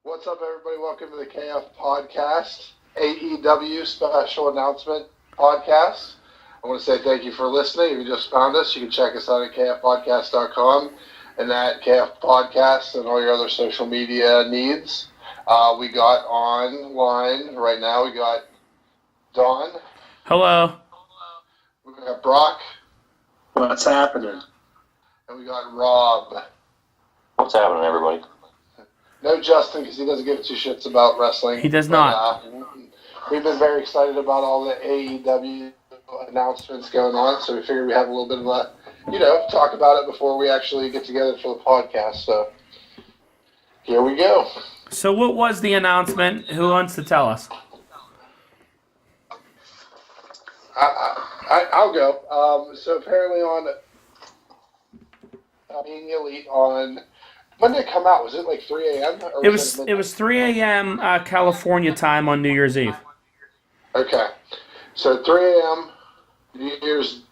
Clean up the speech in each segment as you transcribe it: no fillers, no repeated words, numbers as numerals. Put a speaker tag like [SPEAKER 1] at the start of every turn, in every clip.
[SPEAKER 1] What's up, everybody? Welcome to the KF Podcast, AEW Special Announcement Podcast. I want to say thank you for listening. If you just found us, you can check us out at kfpodcast.com and at KF Podcast and all your other social media needs. We got online right now. We got Don.
[SPEAKER 2] Hello.
[SPEAKER 1] We got Brock.
[SPEAKER 3] What's happening?
[SPEAKER 1] And we got Rob.
[SPEAKER 4] What's happening, everybody?
[SPEAKER 1] No Justin, because he doesn't give two shits about wrestling.
[SPEAKER 2] He does not.
[SPEAKER 1] We've been very excited about all the AEW announcements going on, so we figured we'd have a little bit of a, talk about it before we actually get together for the podcast. So here we go.
[SPEAKER 2] So what was the announcement? Who wants to tell us?
[SPEAKER 1] I'll go. So apparently on Being Elite on... When did it come out? Was it like 3 a.m.?
[SPEAKER 2] It was 3 a.m. California time on New Year's Eve.
[SPEAKER 1] Okay. So 3 a.m. New Year's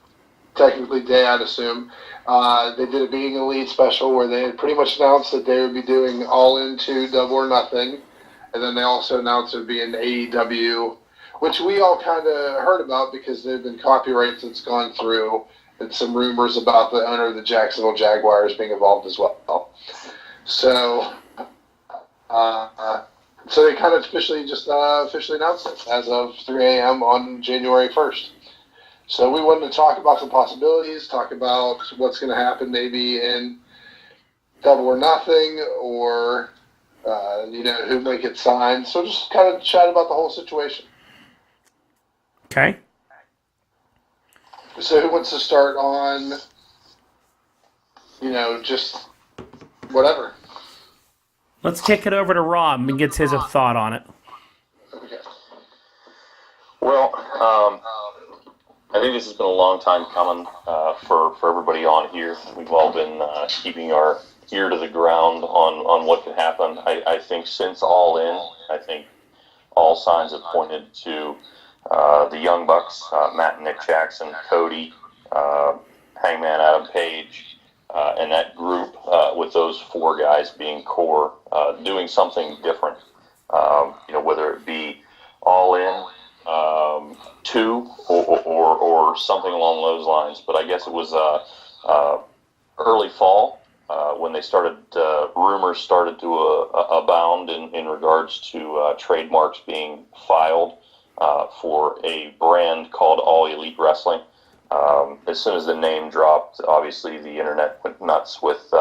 [SPEAKER 1] technically day, I'd assume. They did a Being Elite special where they had pretty much announced that they would be doing All Into Double or Nothing. And then they also announced it would be an AEW, which we all kind of heard about because there have been copyrights that's gone through and some rumors about the owner of the Jacksonville Jaguars being involved as well. So, they kind of officially announced it as of 3 a.m. on January 1st. So we wanted to talk about some possibilities, talk about what's going to happen maybe in Double or Nothing, or who might get signed. So just kind of chat about the whole situation.
[SPEAKER 2] Okay.
[SPEAKER 1] So who wants to start on, just whatever?
[SPEAKER 2] Let's kick it over to Rob and get his thought on it.
[SPEAKER 1] Okay.
[SPEAKER 4] Well, I think this has been a long time coming for everybody on here. We've all been keeping our ear to the ground on what could happen. I think since All In, I think all signs have pointed to the Young Bucks, Matt and Nick Jackson, Cody, Hangman Adam Page, and that group with those four guys being core, doing something different. Whether it be All In, 2, or something along those lines. But I guess it was early fall when they started. Rumors started to abound in regards to trademarks being filed for a brand called All Elite Wrestling. As soon as the name dropped, obviously the internet went nuts with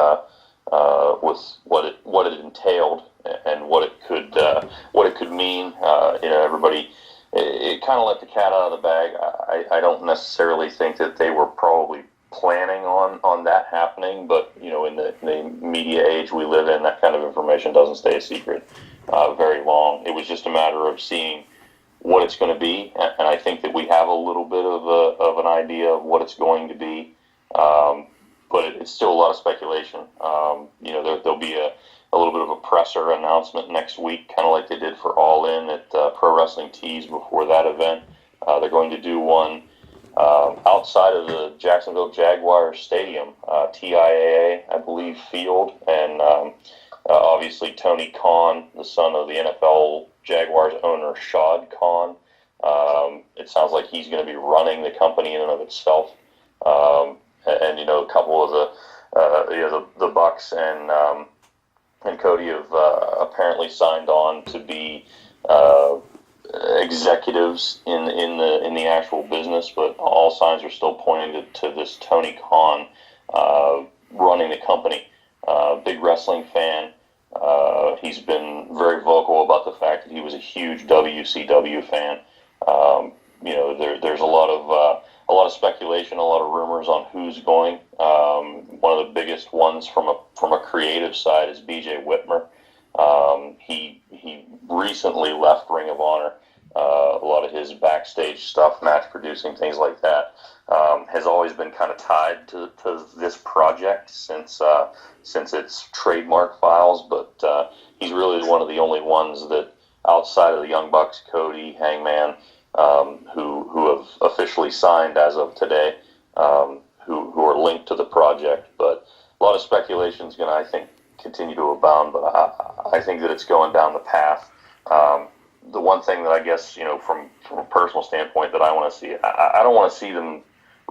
[SPEAKER 4] what it entailed and what it could mean. Everybody, it kind of let the cat out of the bag. I don't necessarily think that they were probably planning on that happening, but in the media age we live in, that kind of information doesn't stay a secret very long. It was just a matter of seeing what it's going to be, and I think that we have a little bit of an idea of what it's going to be, but it's still a lot of speculation. There'll be a little bit of a presser announcement next week, kind of like they did for All In at Pro Wrestling Tees before that event. They're going to do one outside of the Jacksonville Jaguars Stadium, TIAA, I believe, field, and obviously Tony Khan, the son of the NFL Jaguars owner Shad Khan. It sounds like he's going to be running the company in and of itself. And a couple of the Bucks and Cody have apparently signed on to be executives in the actual business, but all signs are still pointing to this Tony Khan running the company. Big wrestling fan. He's been very vocal about the fact that he was a huge WCW fan. There's a lot of speculation, a lot of rumors on who's going. One of the biggest ones from a creative side is BJ Whitmer. He recently left Ring of Honor. A lot of his backstage stuff, match producing, things like that, has always been kind of tied to this project since its trademark files. But he's really one of the only ones that, outside of the Young Bucks, Cody, Hangman, who have officially signed as of today, who are linked to the project. But a lot of speculation is going to, I think, continue to abound. But I think that it's going down the path. The one thing that I guess, from a personal standpoint that I want to see, I don't want to see them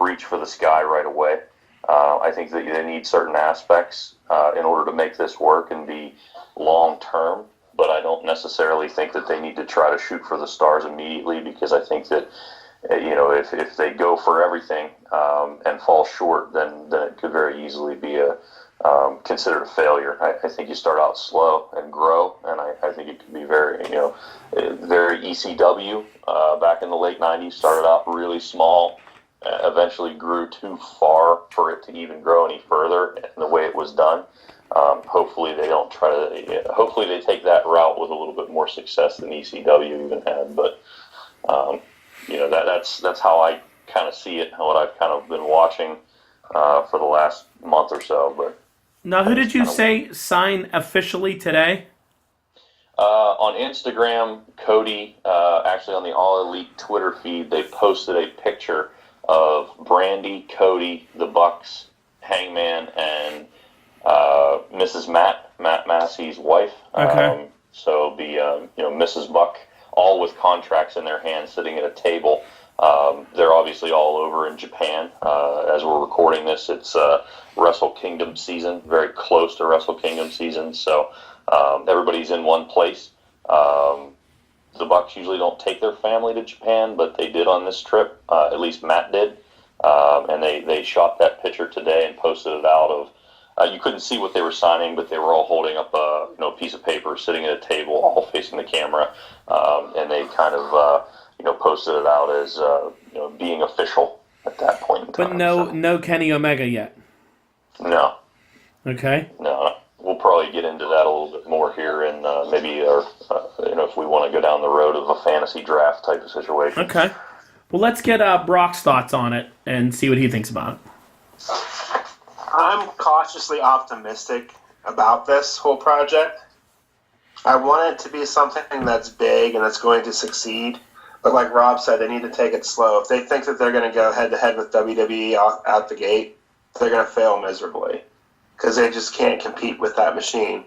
[SPEAKER 4] reach for the sky right away. I think that they need certain aspects in order to make this work and be long term. But I don't necessarily think that they need to try to shoot for the stars immediately, because I think that, if they go for everything and fall short, then it could very easily be considered a failure. I think you start out slow and grow, and I think it could be very ECW back in the late 90s, started out really small, eventually grew too far for it to even grow any further in the way it was done. Hopefully they don't try to. Hopefully they take that route with a little bit more success than ECW even had. But that's how I kind of see it, what I've kind of been watching for the last month or so. But
[SPEAKER 2] now, who did you say signed officially today?
[SPEAKER 4] On Instagram, Cody. Actually, on the All Elite Twitter feed, they posted a picture of Brandy, Cody, the Bucks, Hangman, and Mrs. Matt Massey's wife.
[SPEAKER 2] Okay.
[SPEAKER 4] So the Mrs. Buck, all with contracts in their hands, sitting at a table. They're obviously all over in Japan. As we're recording this, it's Wrestle Kingdom season, very close to Wrestle Kingdom season. So everybody's in one place. The Bucks usually don't take their family to Japan, but they did on this trip. At least Matt did. And they shot that picture today and posted it out of. You couldn't see what they were signing, but they were all holding up a piece of paper, sitting at a table, all facing the camera, and they kind of posted it out as being official at that point in time.
[SPEAKER 2] But no Kenny Omega yet.
[SPEAKER 4] No.
[SPEAKER 2] Okay.
[SPEAKER 4] No. We'll probably get into that a little bit more here, and maybe if we want to go down the road of a fantasy draft type of situation.
[SPEAKER 2] Okay. Well, let's get Brock's thoughts on it and see what he thinks about it.
[SPEAKER 3] I'm cautiously optimistic about this whole project. I want it to be something that's big and that's going to succeed. But like Rob said, they need to take it slow. If they think that they're going to go head-to-head with WWE out the gate, they're going to fail miserably. Because they just can't compete with that machine.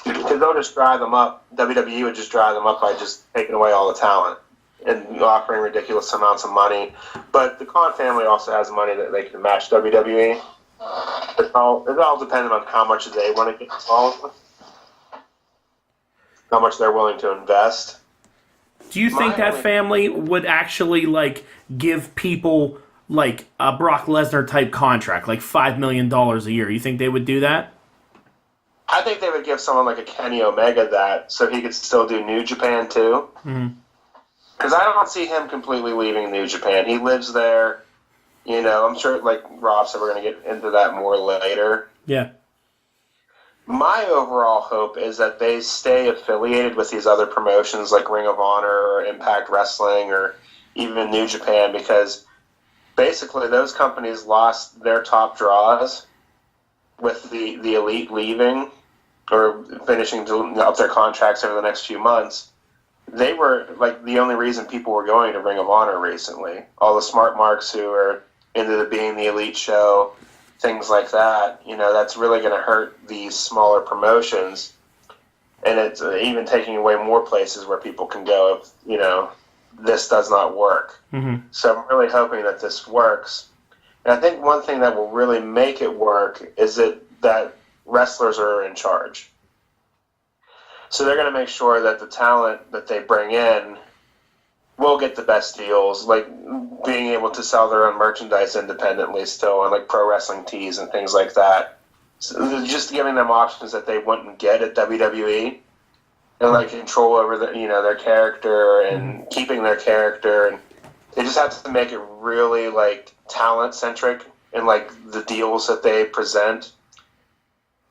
[SPEAKER 3] Because they'll just dry them up. WWE would just dry them up by just taking away all the talent and offering ridiculous amounts of money. But the Khan family also has money that they can match WWE. It's all dependent on how much they want to get involved with, how much they're willing to invest.
[SPEAKER 2] Do you think that family would actually give people a Brock Lesnar type contract, like $5 million a year? You think they would do that?
[SPEAKER 3] I think they would give someone like a Kenny Omega that, so he could still do New Japan too. Because I don't see him completely leaving New Japan. He lives there. I'm sure, like Rob said, we're going to get into that more later.
[SPEAKER 2] Yeah.
[SPEAKER 3] My overall hope is that they stay affiliated with these other promotions like Ring of Honor or Impact Wrestling or even New Japan, because basically those companies lost their top draws with the Elite leaving or finishing up their contracts over the next few months. They were the only reason people were going to Ring of Honor recently. All the smart marks who are into being the Elite show, things like that, that's really going to hurt these smaller promotions. And it's even taking away more places where people can go if, this does not work.
[SPEAKER 2] Mm-hmm.
[SPEAKER 3] So I'm really hoping that this works. And I think one thing that will really make it work is that wrestlers are in charge. So they're going to make sure that the talent that they bring in will get the best deals, like being able to sell their own merchandise independently still, and like pro wrestling tees and things like that. So just giving them options that they wouldn't get at WWE, and control over their character and keeping their character, and they just have to make it really talent centric in the deals that they present.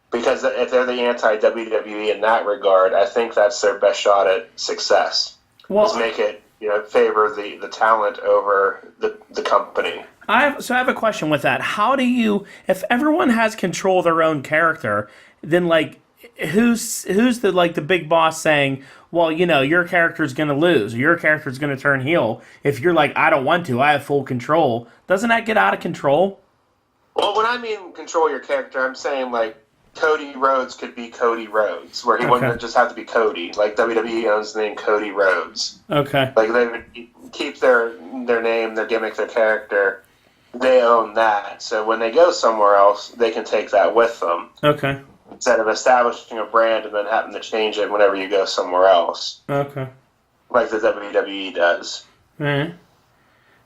[SPEAKER 3] Because if they're the anti-WWE in that regard, I think that's their best shot at success. Is make it favor the talent over the company.
[SPEAKER 2] I have a question with that. How do you, if everyone has control of their own character, then who's the big boss saying, well, your character's going to lose, or your character's going to turn heel? If you're I don't want to, I have full control. Doesn't that get out of control?
[SPEAKER 3] Well, when I mean control your character, I'm saying Cody Rhodes could be Cody Rhodes, where he wouldn't just have to be Cody. Like WWE owns the name Cody Rhodes.
[SPEAKER 2] Okay.
[SPEAKER 3] Like they would keep their name, their gimmick, their character. They own that. So when they go somewhere else, they can take that with them.
[SPEAKER 2] Okay.
[SPEAKER 3] Instead of establishing a brand and then having to change it whenever you go somewhere else.
[SPEAKER 2] Okay.
[SPEAKER 3] Like the WWE does.
[SPEAKER 2] Alright.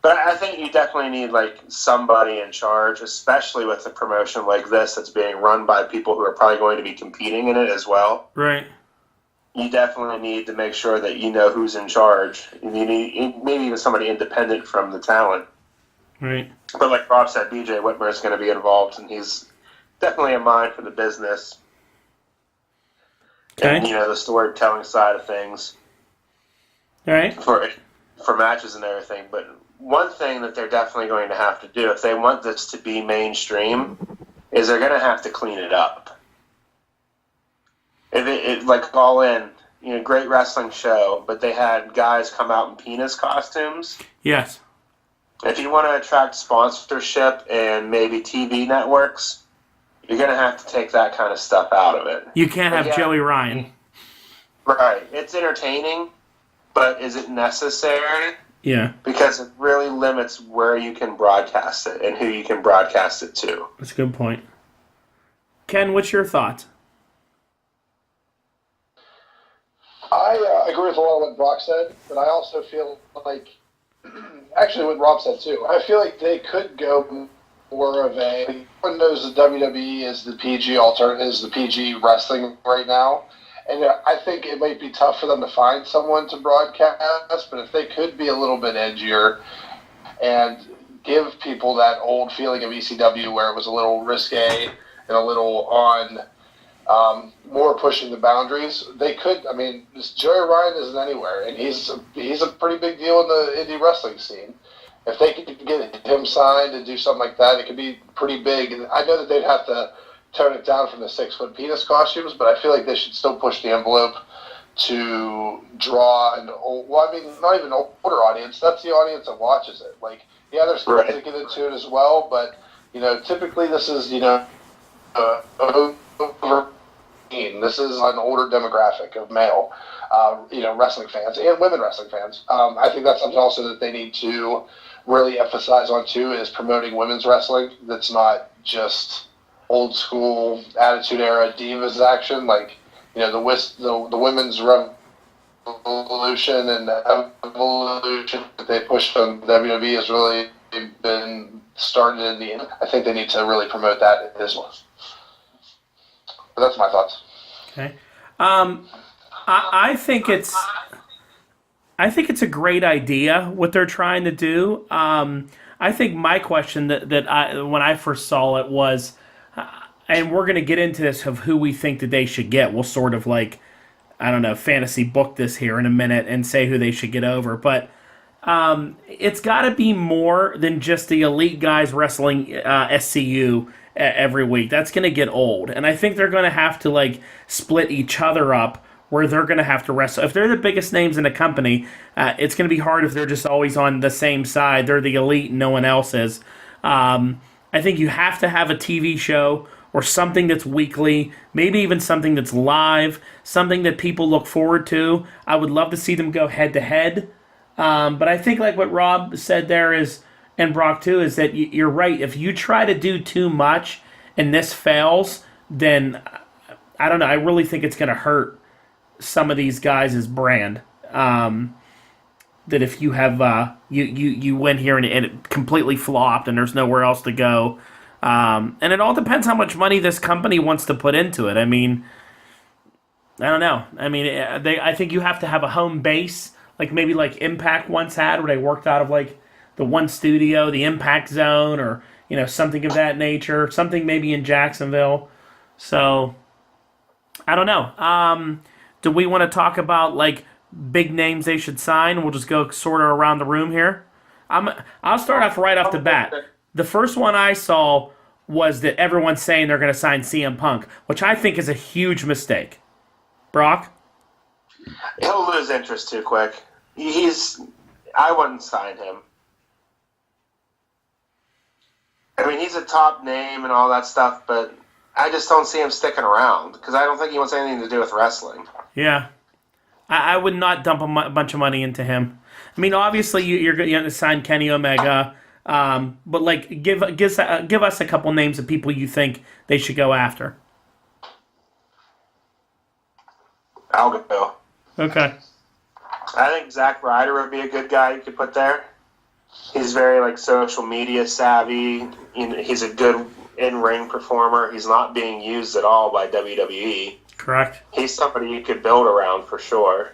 [SPEAKER 3] But I think you definitely need like somebody in charge, especially with a promotion like this that's being run by people who are probably going to be competing in it as well.
[SPEAKER 2] Right.
[SPEAKER 3] You definitely need to make sure that you know who's in charge. You need maybe even somebody independent from the talent.
[SPEAKER 2] Right.
[SPEAKER 3] But like Rob said, BJ Whitmer is going to be involved, and he's definitely a mind for the business.
[SPEAKER 2] Okay.
[SPEAKER 3] And, the storytelling side of things.
[SPEAKER 2] All right.
[SPEAKER 3] For matches and everything. But one thing that they're definitely going to have to do, if they want this to be mainstream, is they're going to have to clean it up. It like All In, great wrestling show, but they had guys come out in penis costumes.
[SPEAKER 2] Yes.
[SPEAKER 3] If you want to attract sponsorship and maybe TV networks, you're going to have to take that kind of stuff out of it.
[SPEAKER 2] You can't have Joey Ryan.
[SPEAKER 3] Right. It's entertaining, but is it necessary?
[SPEAKER 2] Yeah.
[SPEAKER 3] Because it really limits where you can broadcast it and who you can broadcast it to.
[SPEAKER 2] That's a good point. Ken, what's your thoughts?
[SPEAKER 1] I agree with a lot of what Brock said, but I also feel like, actually what Rob said too, I feel like they could go more of a, everyone knows that WWE is the PG alternate, is the PG wrestling right now, and I think it might be tough for them to find someone to broadcast, but if they could be a little bit edgier and give people that old feeling of ECW where it was a little risque and a little on more pushing the boundaries, they could. I mean, Joey Ryan isn't anywhere, and he's a pretty big deal in the indie wrestling scene. If they could get him signed and do something like that, it could be pretty big. And I know that they'd have to tone it down from the 6-foot penis costumes, but I feel like they should still push the envelope to draw not even an older audience. That's the audience that watches it. Like, yeah, there's kids that get into it as well, but typically this is over. This is an older demographic of male, wrestling fans and women wrestling fans. I think that's something also that they need to really emphasize on too, is promoting women's wrestling. That's not just old school Attitude Era divas action. Like, the women's revolution and the evolution that they pushed on WWE has really been started in the end. I think they need to really promote that as well. But that's my thoughts.
[SPEAKER 2] Okay. I think it's a great idea what they're trying to do. I think my question that when I first saw it was, and we're going to get into this of who we think that they should get. We'll sort of fantasy book this here in a minute and say who they should get over. But it's got to be more than just the elite guys wrestling SCU every week. That's going to get old. And I think they're going to have to split each other up where they're going to have to wrestle. If they're the biggest names in the company, it's going to be hard if they're just always on the same side. They're the elite and no one else is. I think you have to have a TV show or something that's weekly, maybe even something that's live, something that people look forward to. I would love to see them go head-to-head. But I think like what Rob said there is, and Brock too, is that you're right. If you try to do too much and this fails, then I don't know. I really think it's going to hurt some of these guys' brand. That if you have you went here and it completely flopped and there's nowhere else to go, and it all depends how much money this company wants to put into it. I mean, I don't know. I mean, I think you have to have a home base, maybe Impact once had, where they worked out of the one studio, the Impact Zone, or something of that nature, something maybe in Jacksonville. So I don't know. Do we want to talk about big names they should sign? We'll just go sort of around the room here. I'll start off right off the bat. The first one I saw was that everyone's saying they're going to sign CM Punk, which I think is a huge mistake. Brock?
[SPEAKER 3] He'll lose interest too quick. I wouldn't sign him. I mean, he's a top name and all that stuff, but I just don't see him sticking around because I don't think he wants anything to do with wrestling.
[SPEAKER 2] Yeah. I would not dump a bunch of money into him. I mean, obviously, you're going to sign Kenny Omega, but like, give us a couple names of people you think they should go after.
[SPEAKER 3] I'll go.
[SPEAKER 2] Okay.
[SPEAKER 3] I think Zack Ryder would be a good guy you could put there. He's very like social media savvy. He's a good in-ring performer. He's not being used at all by WWE.
[SPEAKER 2] Correct.
[SPEAKER 3] He's somebody you could build around for sure.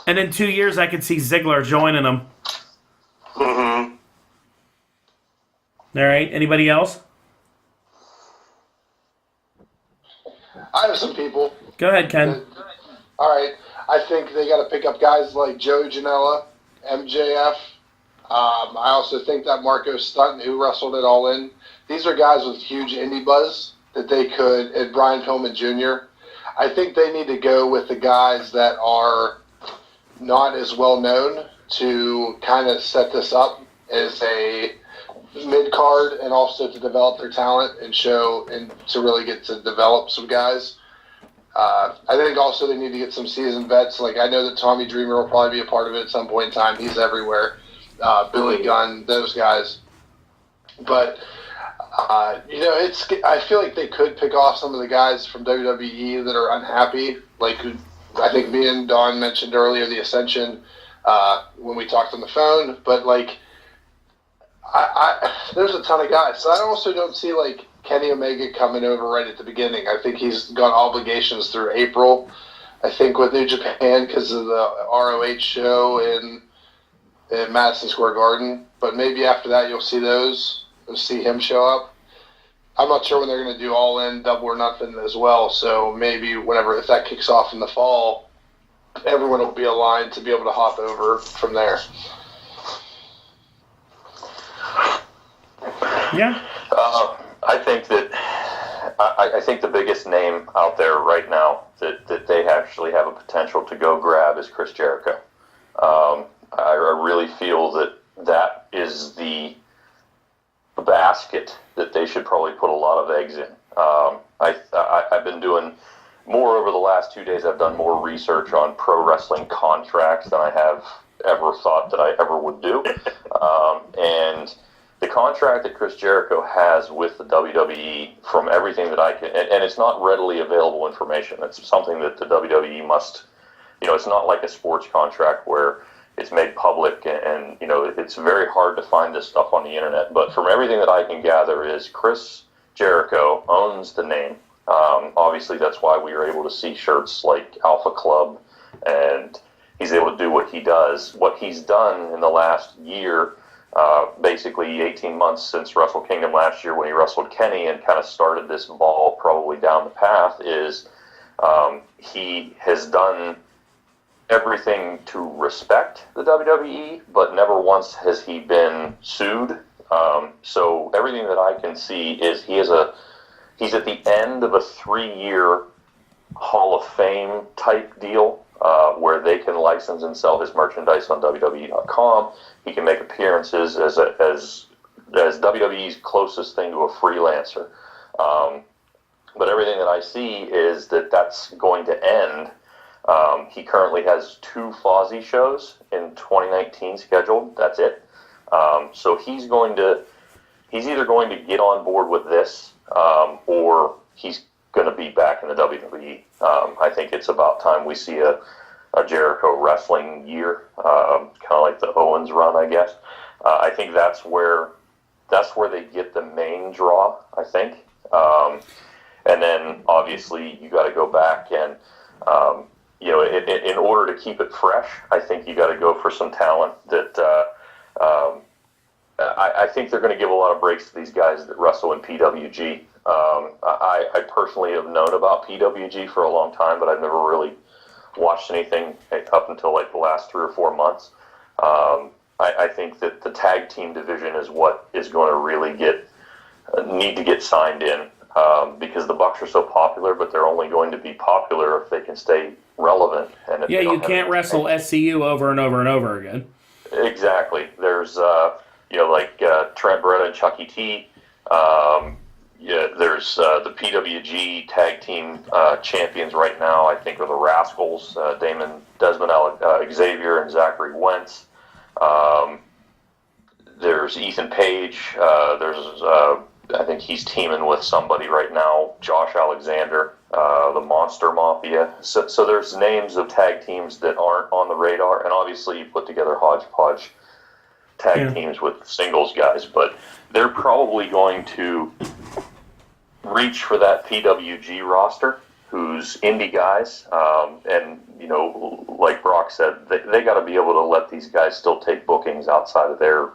[SPEAKER 2] And in 2 years, I could see Ziggler joining them.
[SPEAKER 3] Mm-hmm.
[SPEAKER 2] All right. Anybody else?
[SPEAKER 1] I have some people.
[SPEAKER 2] Go ahead, Ken.
[SPEAKER 1] All right. I think they got to pick up guys like Joey Janela, MJF. I also think that Marco Stunt, who wrestled it All In, these are guys with huge indie buzz that they could, and Brian Pillman Jr. I think they need to go with the guys that are not as well known to kind of set this up as a mid-card and also to develop their talent and show and to really get to develop some guys. I think also they need to get some seasoned vets. Like I know that Tommy Dreamer will probably be a part of it at some point in time. He's everywhere. Billy Gunn, those guys. But I feel like they could pick off some of the guys from WWE that are unhappy. Like I think me and Don mentioned earlier, the Ascension when we talked on the phone. But like, there's a ton of guys. So I also don't see like Kenny Omega coming over right at the beginning. I think he's got obligations through April. I think with New Japan because of the ROH show in Madison Square Garden. But maybe after that you'll see him show up. I'm not sure when they're going to do All In, Double or Nothing as well. So maybe if that kicks off in the fall, everyone will be aligned to be able to hop over from there.
[SPEAKER 2] Yeah.
[SPEAKER 4] I think the biggest name out there right now that they actually have a potential to go grab is Chris Jericho. I really feel that is the basket that they should probably put a lot of eggs in. I've been doing more over the last 2 days. I've done more research on pro wrestling contracts than I have ever thought that I ever would do. And the contract that Chris Jericho has with the WWE, from everything that I can, and it's not readily available information. It's something that the WWE must, it's not like a sports contract where it's made public and it's very hard to find this stuff on the internet. But from everything that I can gather is Chris Jericho owns the name. Obviously, that's why we were able to see shirts like Alpha Club, and he's able to do what he does. What he's done in the last year, basically 18 months since Wrestle Kingdom last year when he wrestled Kenny and kind of started this ball probably down the path, is he has done everything to respect the WWE, but never once has he been sued. So everything that I can see is he's at the end of a 3-year Hall of Fame type deal where they can license and sell his merchandise on WWE.com. He can make appearances as WWE's closest thing to a freelancer. But everything that I see is that's going to end. He currently has 2 Fozzy shows in 2019 scheduled. That's it. So he's either going to get on board with this, or he's going to be back in the WWE. I think it's about time we see a Jericho wrestling year, kind of like the Owens run, I guess. I think that's where they get the main draw, I think. And then obviously you got to go back and in order to keep it fresh, I think you got to go for some talent that I think they're going to give a lot of breaks to these guys that wrestle in PWG. I personally have known about PWG for a long time, but I've never really watched anything up until like the last 3 or 4 months. I think that the tag team division is what is going to really need to get signed in, because the Bucks are so popular, but they're only going to be popular if they can stay relevant. And if
[SPEAKER 2] you can't wrestle SCU over and over and over again.
[SPEAKER 4] Exactly. There's like Trent Beretta and Chucky T. Yeah, there's the PWG tag team champions right now. I think are the Rascals, Desmond Xavier, and Zachary Wentz. There's Ethan Page. I think he's teaming with somebody right now, Josh Alexander, the Monster Mafia. So there's names of tag teams that aren't on the radar, and obviously you put together hodgepodge tag teams with singles guys, but they're probably going to reach for that PWG roster, who's indie guys, and like Brock said, they got to be able to let these guys still take bookings outside of their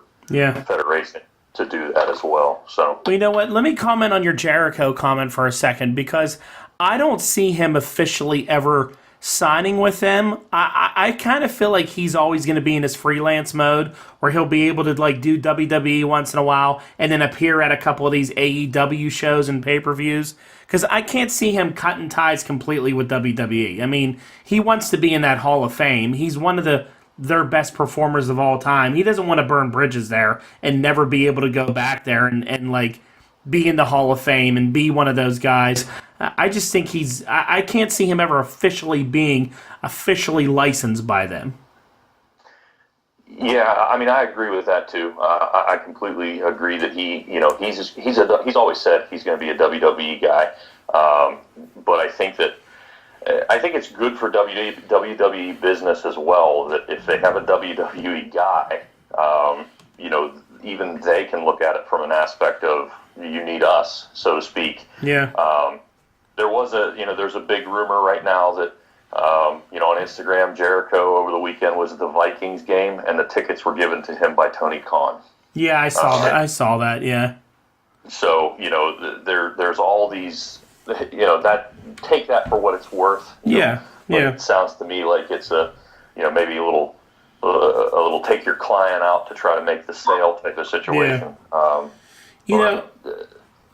[SPEAKER 4] federation to do that as well. So,
[SPEAKER 2] you know what? Let me comment on your Jericho comment for a second, because I don't see him officially ever signing with them. I kind of feel like he's always going to be in his freelance mode, where he'll be able to like do WWE once in a while and then appear at a couple of these AEW shows and pay-per-views, because I can't see him cutting ties completely with WWE. I mean, he wants to be in that Hall of Fame. He's one of their best performers of all time. He doesn't want to burn bridges there and never be able to go back there and like be in the Hall of Fame and be one of those guys. I just think I can't see him ever being officially licensed by them.
[SPEAKER 4] Yeah, I mean, I agree with that too. I completely agree that he's always said he's going to be a WWE guy. But I think it's good for WWE business as well that if they have a WWE guy, even they can look at it from an aspect of you need us, so to speak.
[SPEAKER 2] Yeah.
[SPEAKER 4] There's a big rumor right now that on Instagram, Jericho over the weekend was at the Vikings game, and the tickets were given to him by Tony Khan.
[SPEAKER 2] Yeah, I saw that. I saw that. Yeah.
[SPEAKER 4] So there's all these, take that for what it's worth.
[SPEAKER 2] Yeah.
[SPEAKER 4] It sounds to me like it's maybe a little take your client out to try to make the sale type of situation.
[SPEAKER 2] Yeah.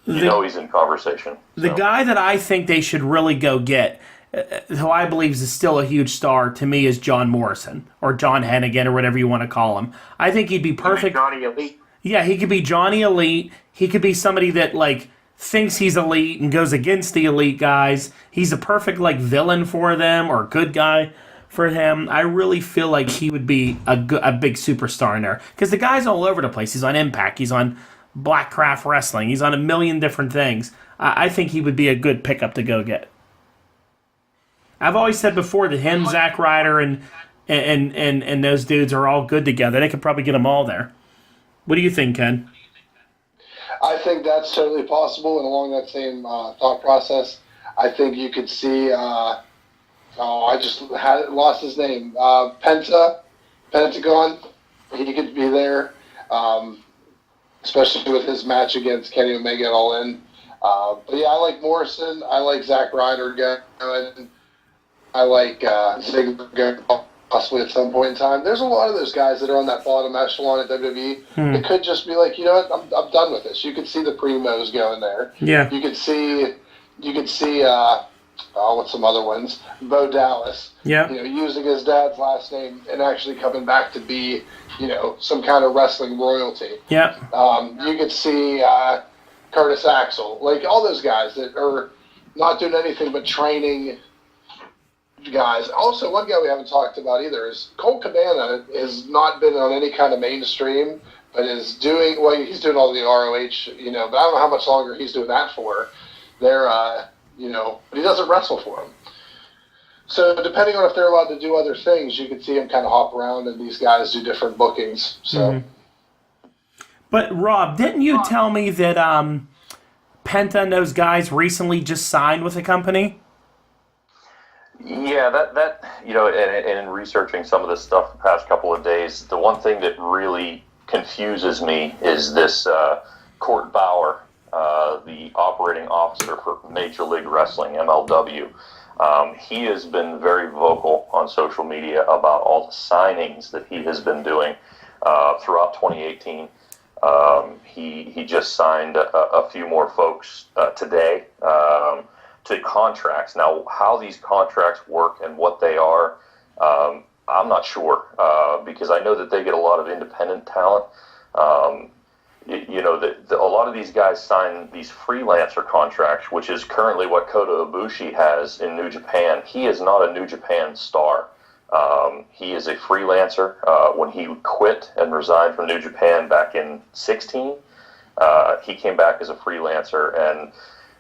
[SPEAKER 4] He's in conversation.
[SPEAKER 2] The guy that I think they should really go get, who I believe is still a huge star to me, is John Morrison or John Hennigan or whatever you want to call him. I think he'd be perfect.
[SPEAKER 3] Johnny Elite.
[SPEAKER 2] Yeah, he could be Johnny Elite. He could be somebody that like thinks he's elite and goes against the elite guys. He's a perfect like villain for them or good guy for him. I really feel like he would be a big superstar in there, because the guy's all over the place. He's on Impact. He's on Blackcraft Wrestling. He's on a million different things. I think he would be a good pickup to go get. I've always said before that him, Zack Ryder, and those dudes are all good together. They could probably get them all there. What do you think, Ken?
[SPEAKER 1] I think that's totally possible, and along that same thought process, I think you could see. I just lost his name. Pentagon. He could be there, especially with his match against Kenny Omega at All In. But yeah, I like Morrison. I like Zack Ryder going. I like Ziggler going possibly at some point in time. There's a lot of those guys that are on that bottom echelon at WWE. It could just be like, you know what, I'm done with this. You could see the Primos going there.
[SPEAKER 2] Yeah.
[SPEAKER 1] You could see what's some other ones? Bo Dallas.
[SPEAKER 2] Yeah.
[SPEAKER 1] Using his dad's last name and actually coming back to be, some kind of wrestling royalty.
[SPEAKER 2] Yeah.
[SPEAKER 1] You could see Curtis Axel, like all those guys that are not doing anything but training guys. Also, one guy we haven't talked about either is Colt Cabana. Has not been on any kind of mainstream, but is doing he's doing all the ROH, but I don't know how much longer he's doing that for. They're, but he doesn't wrestle for them. So depending on if they're allowed to do other things, you could see him kind of hop around and these guys do different bookings. So.
[SPEAKER 2] But Rob, didn't you tell me that Penta and those guys recently just signed with a company?
[SPEAKER 4] Yeah, that and in researching some of this stuff the past couple of days, the one thing that really confuses me is this Court Bauer, the operating officer for Major League Wrestling, MLW. He has been very vocal on social media about all the signings that he has been doing throughout 2018. He just signed a few more folks today to contracts. Now, how these contracts work and what they are, I'm not sure, because I know that they get a lot of independent talent. a lot of these guys sign these freelancer contracts, which is currently what Kota Ibushi has in New Japan. He is not a New Japan star. He is a freelancer. When he quit and resigned from New Japan back in 16, he came back as a freelancer, and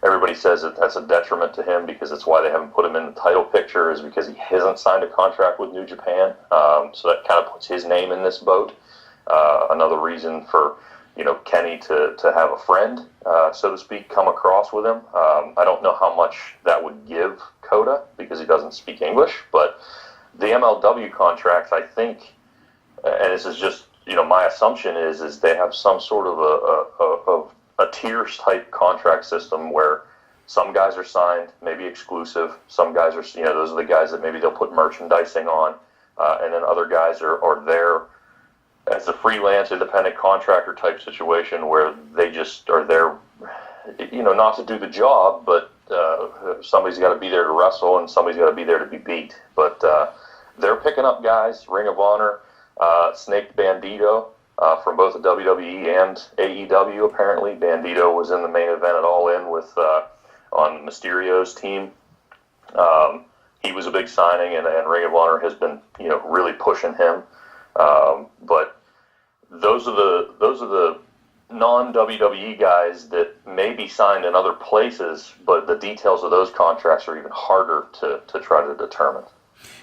[SPEAKER 4] everybody says that that's a detriment to him because it's why they haven't put him in the title picture, is because he hasn't signed a contract with New Japan. So that kind of puts his name in this boat. Another reason for Kenny to have a friend, so to speak, come across with him. I don't know how much that would give Kota because he doesn't speak English, but the MLW contracts, I think, and this is just my assumption is they have some sort of a tiers type contract system where some guys are signed, maybe exclusive. Some guys are, those are the guys that maybe they'll put merchandising on, and then other guys are there as a freelance independent contractor type situation where they just are there, not to do the job, but somebody's got to be there to wrestle and somebody's got to be there to be beat. But they're picking up guys, Ring of Honor, Snake Bandito, from both the WWE and AEW, apparently. Bandito was in the main event at All In with on Mysterio's team. He was a big signing, and Ring of Honor has been really pushing him. But those are the non-WWE guys that may be signed in other places, but the details of those contracts are even harder to try to determine.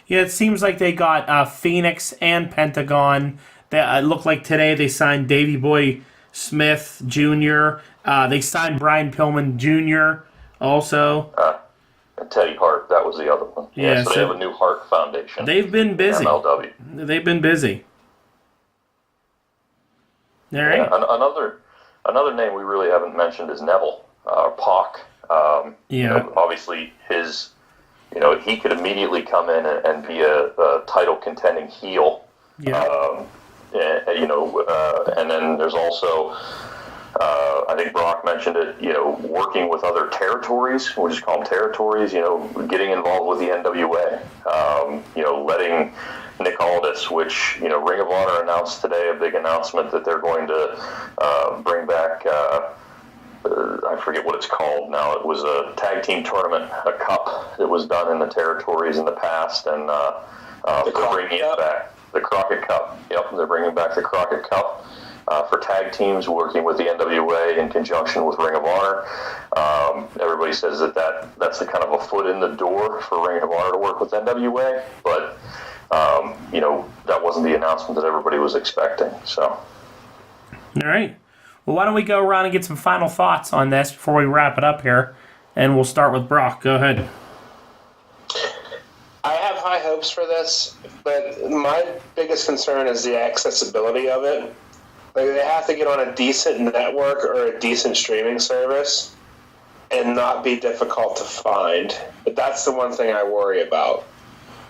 [SPEAKER 2] Yeah, it seems like they got Phoenix and Pentagon. It looked like today they signed Davey Boy Smith Jr. They signed Brian Pillman Jr. also.
[SPEAKER 4] And Teddy Hart, that was the other one.
[SPEAKER 2] Yeah,
[SPEAKER 4] so they have a new Hart Foundation.
[SPEAKER 2] They've been busy.
[SPEAKER 4] MLW.
[SPEAKER 2] They've been busy. All right.
[SPEAKER 4] Yeah, another name we really haven't mentioned is Neville, Pac. Obviously his, he could immediately come in and be a title contending heel.
[SPEAKER 2] Yeah.
[SPEAKER 4] And then there's also, I think Brock mentioned it, working with other territories, we'll just call them territories, getting involved with the NWA, letting Nick Aldis, which, Ring of Honor announced today, a big announcement that they're going to bring back, I forget what it's called now. It was a tag team tournament, a cup that was done in the territories in the past, and they're bringing it back. The Crockett Cup. Yep, they're bringing back the Crockett Cup for tag teams, working with the NWA in conjunction with Ring of Honor. Everybody says that's the kind of a foot in the door for Ring of Honor to work with NWA, but that wasn't the announcement that everybody was expecting. So,
[SPEAKER 2] all right. Well, why don't we go around and get some final thoughts on this before we wrap it up here, and we'll start with Brock. Go ahead.
[SPEAKER 3] I have high hopes for this, but my biggest concern is the accessibility of it. Like, they have to get on a decent network or a decent streaming service and not be difficult to find. But that's the one thing I worry about,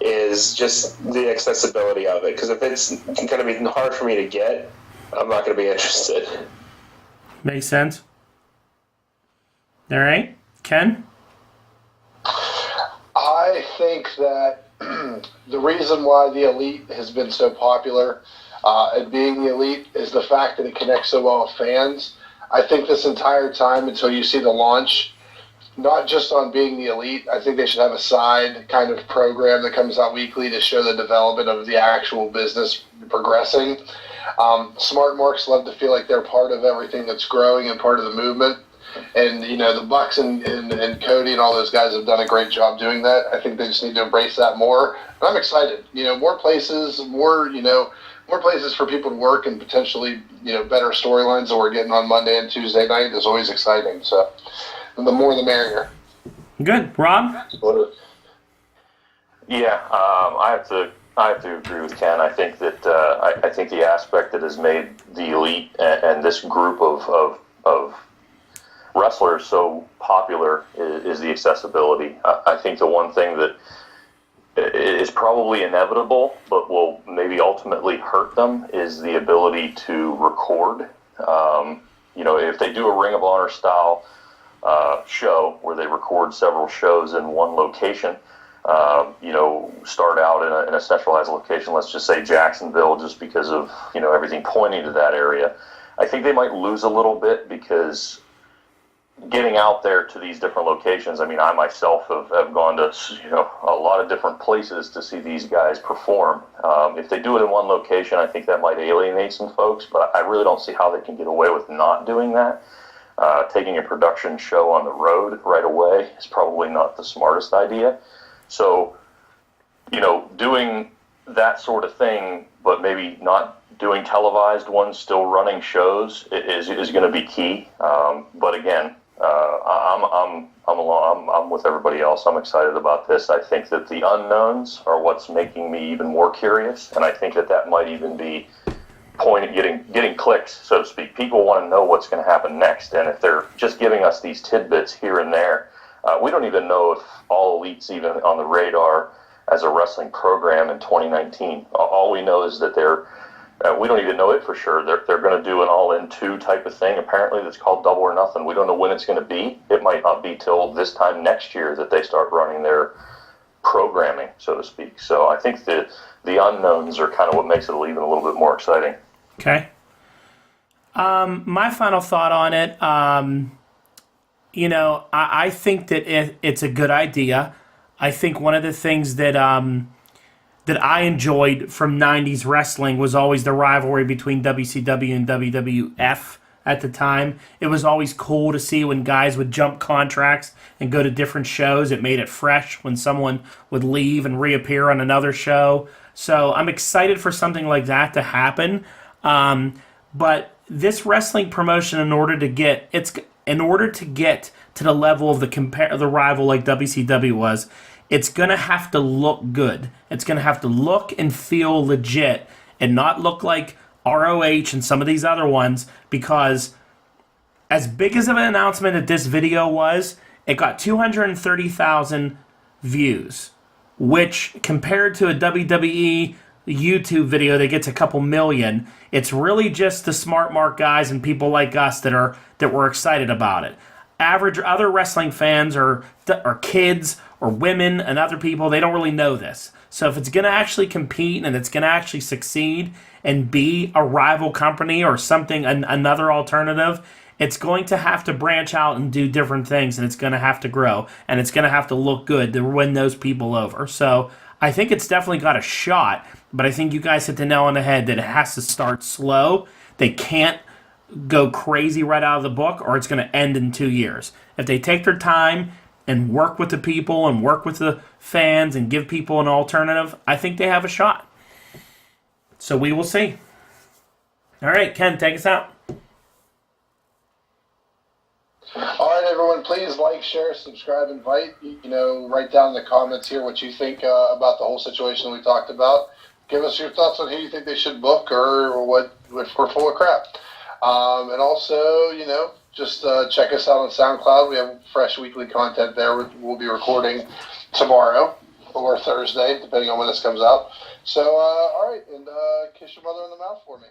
[SPEAKER 3] is just the accessibility of it. Because if it's going to be hard for me to get, I'm not going to be interested.
[SPEAKER 2] Makes sense. All right. Ken?
[SPEAKER 1] I think that the reason why the Elite has been so popular and being the Elite is the fact that it connects so well with fans. I think this entire time until you see the launch, not just on being the Elite, I think they should have a side kind of program that comes out weekly to show the development of the actual business progressing. Smart marks love to feel like they're part of everything that's growing and part of the movement. And, the Bucks and Cody and all those guys have done a great job doing that. I think they just need to embrace that more. And I'm excited. More places, more places for people to work, and potentially, better storylines that we're getting on Monday and Tuesday night is always exciting. So the more the merrier.
[SPEAKER 2] Good. Rob?
[SPEAKER 4] Yeah, I have to agree with Ken. I think that I think the aspect that has made the Elite and this group of wrestlers so popular is the accessibility. I think the one thing that is probably inevitable, but will maybe ultimately hurt them, is the ability to record. If they do a Ring of Honor style show where they record several shows in one location, start out in a centralized location, let's just say Jacksonville, just because of everything pointing to that area. I think they might lose a little bit because getting out there to these different locations. I mean, I myself have gone to a lot of different places to see these guys perform. If they do it in one location, I think that might alienate some folks, but I really don't see how they can get away with not doing that. Taking a production show on the road right away is probably not the smartest idea. So, doing that sort of thing, but maybe not doing televised ones, still running shows is going to be key. But again, I'm with everybody else. I'm excited about this. I think that the unknowns are what's making me even more curious, and I think that might even be getting clicks, so to speak. People want to know what's going to happen next, and if they're just giving us these tidbits here and there, we don't even know if All Elite's even on the radar as a wrestling program in 2019. All we know is that we don't even know it for sure. They're going to do an all-in 2 type of thing, apparently, that's called Double or Nothing. We don't know when it's going to be. It might not be till this time next year that they start running their programming, so to speak. So I think the unknowns are kind of what makes it even a little bit more exciting.
[SPEAKER 2] Okay. My final thought on it, I think that it's a good idea. I think one of the things that I enjoyed from 90s wrestling was always the rivalry between WCW and WWF at the time. It was always cool to see when guys would jump contracts and go to different shows. It made it fresh when someone would leave and reappear on another show. So I'm excited for something like that to happen. But this wrestling promotion, in order to get to the level of the rival like WCW was, it's going to have to look good. It's going to have to look and feel legit and not look like ROH and some of these other ones, because as big as of an announcement that this video was, it got 230,000 views, which compared to a WWE YouTube video that gets a couple million, it's really just the smart mark guys and people like us that were excited about it. Average other wrestling fans or kids or women and other people, they don't really know this. So if it's going to actually compete and it's going to actually succeed and be a rival company or something, another alternative, it's going to have to branch out and do different things, and it's going to have to grow, and it's going to have to look good to win those people over. So I think it's definitely got a shot, but I think you guys hit the nail on the head that it has to start slow. They can't go crazy right out of the book, or it's going to end in 2 years. If they take their time and work with the people and work with the fans and give people an alternative, I think they have a shot. So we will see. All right, Ken, take us out.
[SPEAKER 1] All right, everyone, please like, share, subscribe, invite. Write down in the comments here what you think about the whole situation we talked about. Give us your thoughts on who you think they should book or what we're full of crap. And also, just check us out on SoundCloud. We have fresh weekly content there. We'll be recording tomorrow or Thursday, depending on when this comes out. So, all right, and kiss your mother in the mouth for me.